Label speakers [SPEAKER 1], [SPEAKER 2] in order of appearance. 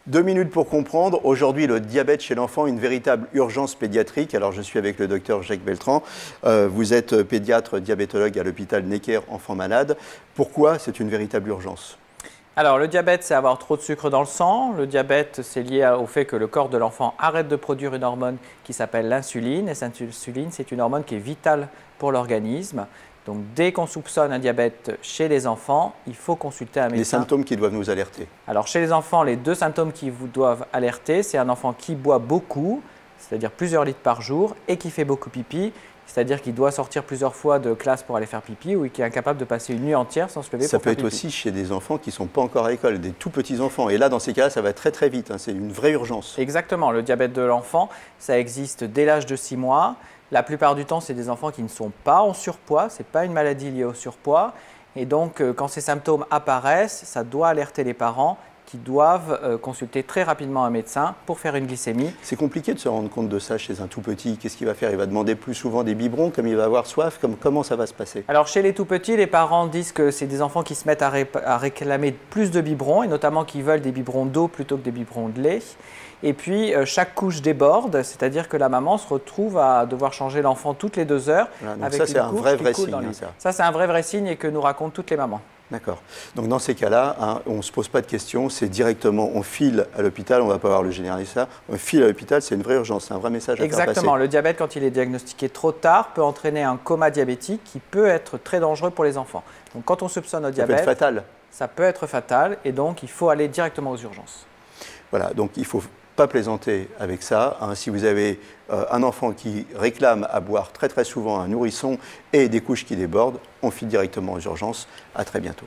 [SPEAKER 1] 2 minutes pour comprendre. Aujourd'hui, le diabète chez l'enfant, une véritable urgence pédiatrique. Alors, je suis avec le docteur Jacques Beltran. Vous êtes pédiatre diabétologue à l'hôpital Necker Enfants Malades. Pourquoi c'est une véritable urgence?
[SPEAKER 2] Alors, le diabète, c'est avoir trop de sucre dans le sang. Le diabète, c'est lié au fait que le corps de l'enfant arrête de produire une hormone qui s'appelle l'insuline. Et cette insuline, c'est une hormone qui est vitale pour l'organisme. Donc, dès qu'on soupçonne un diabète chez les enfants, il faut consulter un médecin.
[SPEAKER 1] Les symptômes qui doivent nous alerter.
[SPEAKER 2] Alors, chez les enfants, les deux symptômes qui vous doivent alerter, c'est un enfant qui boit beaucoup, c'est-à-dire plusieurs litres par jour, et qui fait beaucoup pipi, c'est-à-dire qu'il doit sortir plusieurs fois de classe pour aller faire pipi, ou qui est incapable de passer une nuit entière sans se lever pour faire pipi.
[SPEAKER 1] Ça peut être aussi chez des enfants qui ne sont pas encore à l'école, des tout petits enfants. Et là, dans ces cas-là, ça va très très vite. C'est une vraie urgence.
[SPEAKER 2] Exactement. Le diabète de l'enfant, ça existe dès l'âge de 6 mois. La plupart du temps, c'est des enfants qui ne sont pas en surpoids. Ce n'est pas une maladie liée au surpoids. Et donc, quand ces symptômes apparaissent, ça doit alerter les parents qui doivent consulter très rapidement un médecin pour faire une glycémie.
[SPEAKER 1] C'est compliqué de se rendre compte de ça chez un tout petit. Qu'est-ce qu'il va faire? Il va demander plus souvent des biberons, comme il va avoir soif. Comment ça va se passer?
[SPEAKER 2] Alors, chez les tout petits, les parents disent que c'est des enfants qui se mettent à réclamer plus de biberons, et notamment qui veulent des biberons d'eau plutôt que des biberons de lait. Et puis, chaque couche déborde, c'est-à-dire que la maman se retrouve à devoir changer l'enfant toutes les 2 heures.
[SPEAKER 1] Voilà, donc ça, c'est un vrai signe.
[SPEAKER 2] Ça, c'est un vrai signe et que nous racontent toutes les mamans.
[SPEAKER 1] D'accord. Donc dans ces cas-là, on ne se pose pas de questions, c'est directement, on file à l'hôpital, on ne va pas voir le généraliste, on file à l'hôpital, c'est une vraie urgence, c'est un vrai message à faire passer.
[SPEAKER 2] Exactement. Le diabète, quand il est diagnostiqué trop tard, peut entraîner un coma diabétique qui peut être très dangereux pour les enfants. Donc quand on soupçonne le diabète,
[SPEAKER 1] ça peut être fatal.
[SPEAKER 2] Ça peut être fatal et donc il faut aller directement aux urgences.
[SPEAKER 1] Voilà, donc il ne faut pas plaisanter avec ça. Si vous avez un enfant qui réclame à boire très très souvent, un nourrisson et des couches qui débordent, on file directement aux urgences. À très bientôt.